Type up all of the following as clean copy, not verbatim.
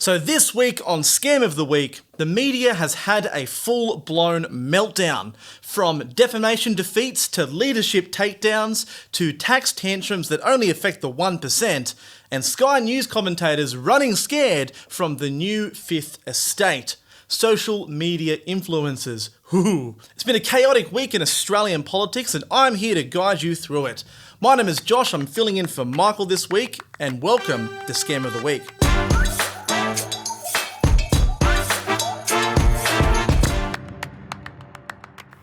So this week on Scam of the Week, the media has had a full-blown meltdown. From defamation defeats to leadership takedowns to tax tantrums that only affect the 1%, and Sky News commentators running scared from the new Fifth Estate. Social media influencers. It's been a chaotic week in Australian politics and I'm here to guide you through it. My name is Josh, I'm filling in for Michael this week, and welcome to Scam of the Week.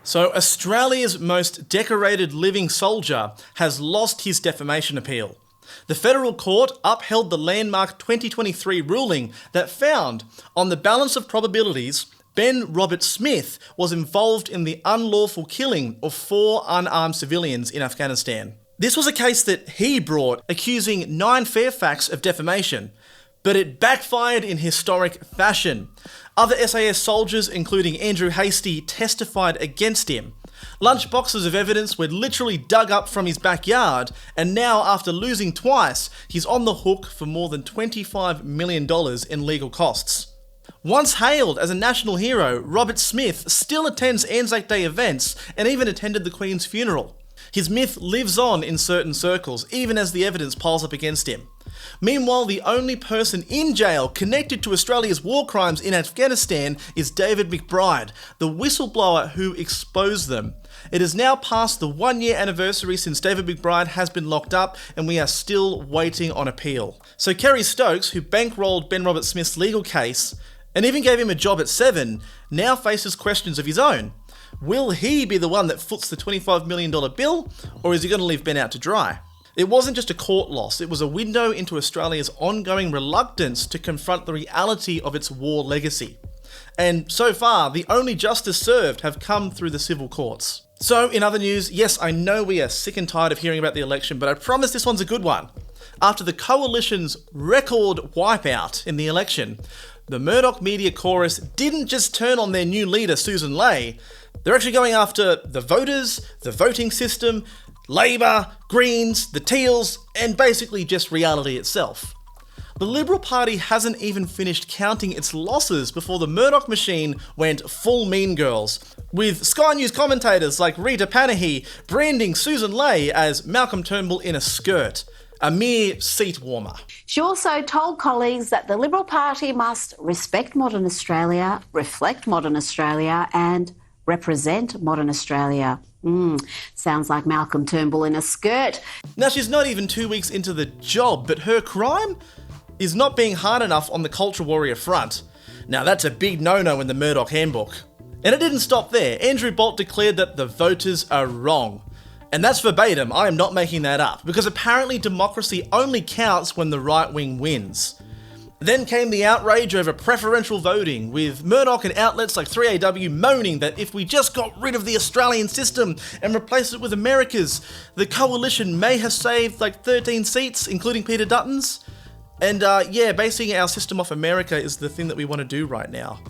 So Australia's most decorated living soldier has lost his defamation appeal. The federal court upheld the landmark 2023 ruling that found, on the balance of probabilities, Ben Robert Smith was involved in the unlawful killing of 4 unarmed civilians in Afghanistan. This was a case that he brought, accusing 9 Fairfax of defamation, but it backfired in historic fashion. Other SAS soldiers, including Andrew Hastie, testified against him. Lunch boxes of evidence were literally dug up from his backyard, and now, after losing twice, he's on the hook for more than $25 million in legal costs. Once hailed as a national hero, Robert Smith still attends Anzac Day events and even attended the Queen's funeral. His myth lives on in certain circles, even as the evidence piles up against him. Meanwhile, the only person in jail connected to Australia's war crimes in Afghanistan is David McBride, the whistleblower who exposed them. It is now past the 1-year anniversary since David McBride has been locked up, and we are still waiting on appeal. So Kerry Stokes, who bankrolled Ben Robert Smith's legal case, and even gave him a job at Seven, now faces questions of his own. Will he be the one that foots the $25 million bill, or is he going to leave Ben out to dry? It wasn't just a court loss, it was a window into Australia's ongoing reluctance to confront the reality of its war legacy. And so far, the only justice served have come through the civil courts. So, in other news, yes, I know we are sick and tired of hearing about the election, but I promise this one's a good one. After the coalition's record wipeout in the election, the Murdoch media chorus didn't just turn on their new leader, Sussan Ley. They're actually going after the voters, the voting system, Labor, Greens, the Teals, and basically just reality itself. The Liberal Party hasn't even finished counting its losses before the Murdoch machine went full Mean Girls, with Sky News commentators like Rita Panahi branding Sussan Ley as Malcolm Turnbull in a skirt, a mere seat warmer. She also told colleagues that the Liberal Party must respect modern Australia, reflect modern Australia, and represent modern Australia. Sounds like Malcolm Turnbull in a skirt. Now, she's not even 2 weeks into the job, but her crime is not being hard enough on the culture warrior front. Now, that's a big no-no in the Murdoch handbook. And it didn't stop there. Andrew Bolt declared that the voters are wrong. And that's verbatim, I am not making that up, because apparently democracy only counts when the right wing wins. Then came the outrage over preferential voting, with Murdoch and outlets like 3AW moaning that if we just got rid of the Australian system and replaced it with America's, the coalition may have saved like 13 seats, including Peter Dutton's. And basing our system off America is the thing that we want to do right now.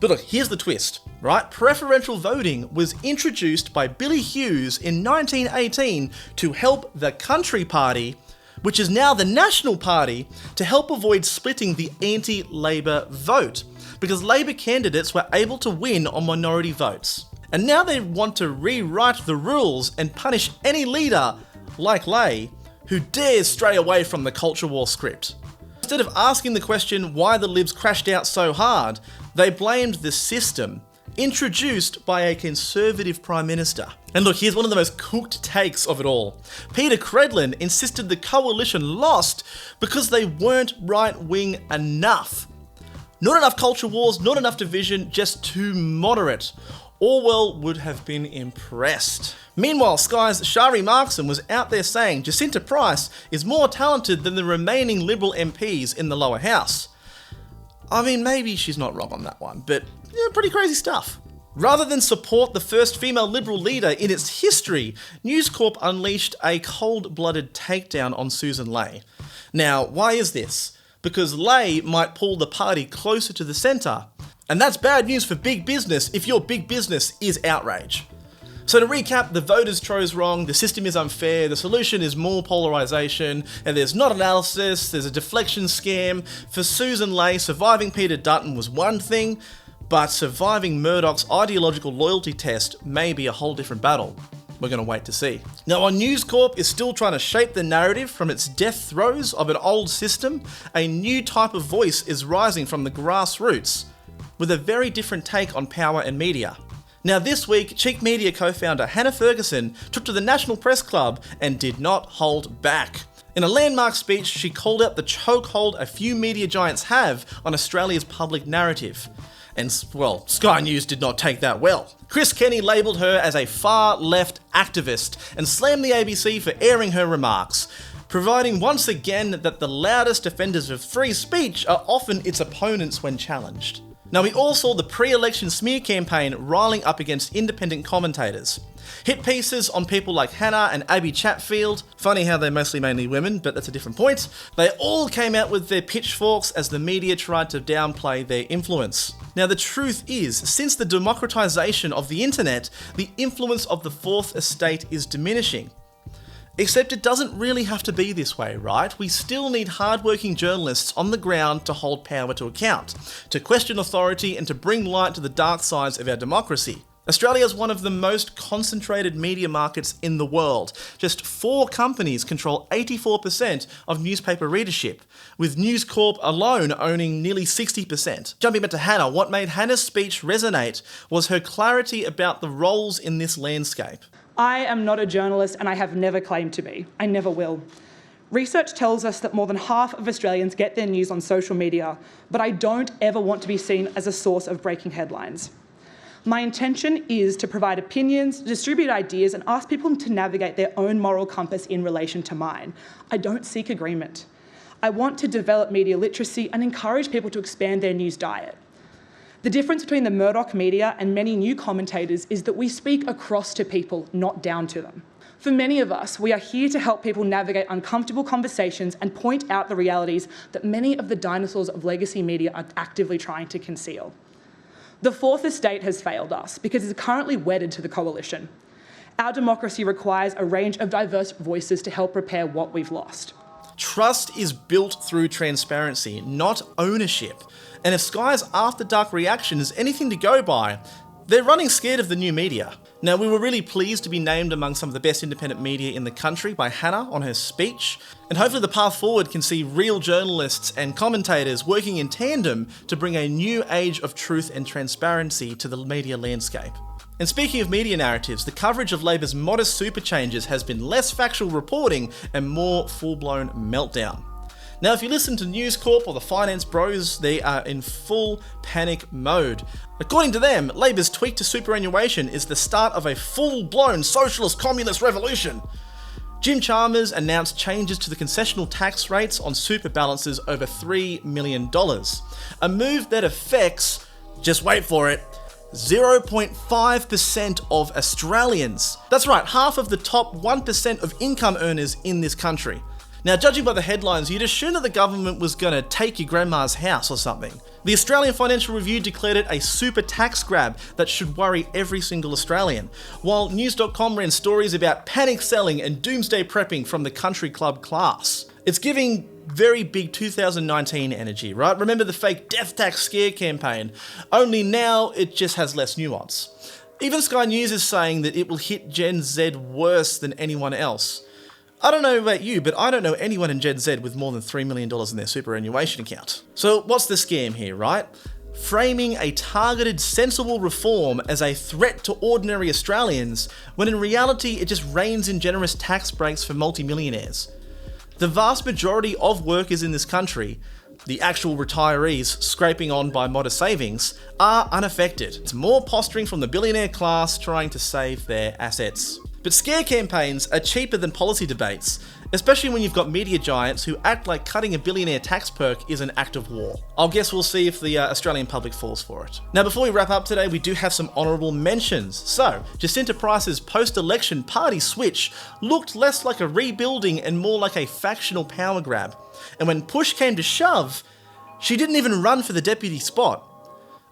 But look, here's the twist, right? Preferential voting was introduced by Billy Hughes in 1918 to help the Country Party, which is now the National Party, to help avoid splitting the anti-Labor vote, because Labor candidates were able to win on minority votes. And now they want to rewrite the rules and punish any leader, like Ley, who dares stray away from the culture war script. Instead of asking the question why the Libs crashed out so hard, they blamed the system, introduced by a Conservative Prime Minister. And look, here's one of the most cooked takes of it all. Peter Credlin insisted the coalition lost because they weren't right-wing enough. Not enough culture wars, not enough division, just too moderate. Orwell would have been impressed. Meanwhile, Sky's Shari Markson was out there saying Jacinta Price is more talented than the remaining Liberal MPs in the lower house. I mean, maybe she's not wrong on that one, but pretty crazy stuff. Rather than support the first female Liberal leader in its history, News Corp unleashed a cold-blooded takedown on Sussan Ley. Now, why is this? Because Ley might pull the party closer to the centre, and that's bad news for big business if your big business is outrage. So to recap, the voters chose wrong, the system is unfair, the solution is more polarisation, and there's not analysis, there's a deflection scam. For Sussan Ley, surviving Peter Dutton was one thing, but surviving Murdoch's ideological loyalty test may be a whole different battle. We're going to wait to see. Now, while News Corp is still trying to shape the narrative from its death throes of an old system, a new type of voice is rising from the grassroots, with a very different take on power and media. Now this week, Cheek Media co-founder Hannah Ferguson took to the National Press Club and did not hold back. In a landmark speech, she called out the chokehold a few media giants have on Australia's public narrative. And, well, Sky News did not take that well. Chris Kenny labelled her as a far-left activist and slammed the ABC for airing her remarks, providing once again that the loudest defenders of free speech are often its opponents when challenged. Now, we all saw the pre-election smear campaign riling up against independent commentators. Hit pieces on people like Hannah and Abby Chatfield. Funny how they're mostly mainly women, but that's a different point. They all came out with their pitchforks as the media tried to downplay their influence. Now, the truth is, since the democratisation of the internet, the influence of the Fourth Estate is diminishing. Except it doesn't really have to be this way, right? We still need hardworking journalists on the ground to hold power to account, to question authority and to bring light to the dark sides of our democracy. Australia is one of the most concentrated media markets in the world. Just 4 companies control 84% of newspaper readership, with News Corp alone owning nearly 60%. Jumping back to Hannah, what made Hannah's speech resonate was her clarity about the roles in this landscape. I am not a journalist and I have never claimed to be. I never will. Research tells us that more than half of Australians get their news on social media, but I don't ever want to be seen as a source of breaking headlines. My intention is to provide opinions, distribute ideas, and ask people to navigate their own moral compass in relation to mine. I don't seek agreement. I want to develop media literacy and encourage people to expand their news diet. The difference between the Murdoch media and many new commentators is that we speak across to people, not down to them. For many of us, we are here to help people navigate uncomfortable conversations and point out the realities that many of the dinosaurs of legacy media are actively trying to conceal. The Fourth Estate has failed us because it is currently wedded to the coalition. Our democracy requires a range of diverse voices to help repair what we've lost. Trust is built through transparency, not ownership. And if Sky's After Dark reaction is anything to go by, they're running scared of the new media. Now, we were really pleased to be named among some of the best independent media in the country by Hannah on her speech, and hopefully the path forward can see real journalists and commentators working in tandem to bring a new age of truth and transparency to the media landscape. And speaking of media narratives, the coverage of Labor's modest super changes has been less factual reporting and more full-blown meltdown. Now, if you listen to News Corp or the Finance Bros, they are in full panic mode. According to them, Labor's tweak to superannuation is the start of a full-blown socialist communist revolution. Jim Chalmers announced changes to the concessional tax rates on super balances over $3 million, a move that affects, just wait for it, 0.5% of Australians. That's right, half of the top 1% of income earners in this country. Now, judging by the headlines, you'd assume that the government was going to take your grandma's house or something. The Australian Financial Review declared it a super tax grab that should worry every single Australian, while News.com ran stories about panic selling and doomsday prepping from the country club class. It's giving very big 2019 energy, right? Remember the fake death tax scare campaign, only now it just has less nuance. Even Sky News is saying that it will hit Gen Z worse than anyone else. I don't know about you, but I don't know anyone in Gen Z with more than $3 million in their superannuation account. So what's the scam here, right? Framing a targeted, sensible reform as a threat to ordinary Australians, when in reality it just reins in generous tax breaks for multimillionaires. The vast majority of workers in this country, the actual retirees scraping on by modest savings, are unaffected. It's more posturing from the billionaire class trying to save their assets. But scare campaigns are cheaper than policy debates, especially when you've got media giants who act like cutting a billionaire tax perk is an act of war. I guess we'll see if the Australian public falls for it. Now, before we wrap up today, we do have some honourable mentions. So, Jacinta Price's post-election party switch looked less like a rebuilding and more like a factional power grab. And when push came to shove, she didn't even run for the deputy spot.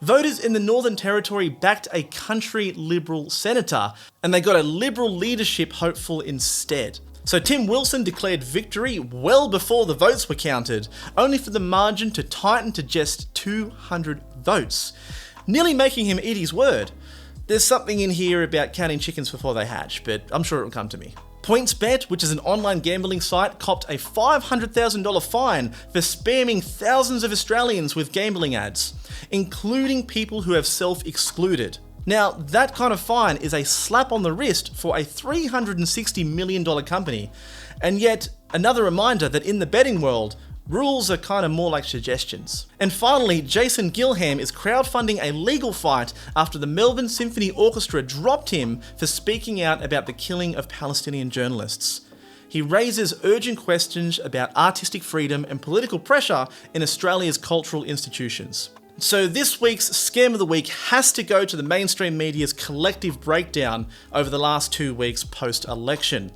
Voters in the Northern Territory backed a country Liberal senator, and they got a Liberal leadership hopeful instead. So Tim Wilson declared victory well before the votes were counted, only for the margin to tighten to just 200 votes, nearly making him eat his word. There's something in here about counting chickens before they hatch, but I'm sure it will come to me. PointsBet, which is an online gambling site, copped a $500,000 fine for spamming thousands of Australians with gambling ads, including people who have self-excluded. Now, that kind of fine is a slap on the wrist for a $360 million company, and yet another reminder that in the betting world, rules are kind of more like suggestions. And finally, Jason Gilham is crowdfunding a legal fight after the Melbourne Symphony Orchestra dropped him for speaking out about the killing of Palestinian journalists. He raises urgent questions about artistic freedom and political pressure in Australia's cultural institutions. So this week's Scam of the Week has to go to the mainstream media's collective breakdown over the last 2 weeks post-election.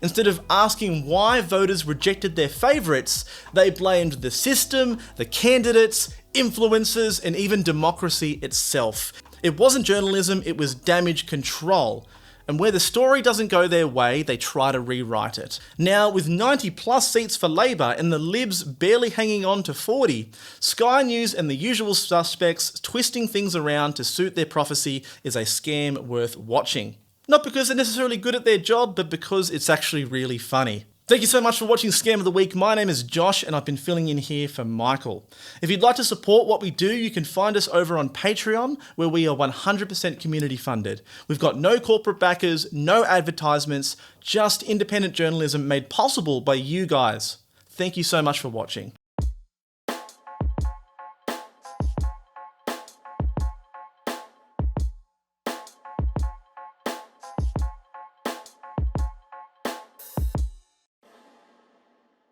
Instead of asking why voters rejected their favourites, they blamed the system, the candidates, influencers, and even democracy itself. It wasn't journalism, it was damage control. And where the story doesn't go their way, they try to rewrite it. Now, with 90 plus seats for Labor and the Libs barely hanging on to 40, Sky News and the usual suspects twisting things around to suit their prophecy is a scam worth watching. Not because they're necessarily good at their job, but because it's actually really funny. Thank you so much for watching Scam of the Week. My name is Josh and I've been filling in here for Michael. If you'd like to support what we do, you can find us over on Patreon, where we are 100% community funded. We've got no corporate backers, no advertisements, just independent journalism made possible by you guys. Thank you so much for watching.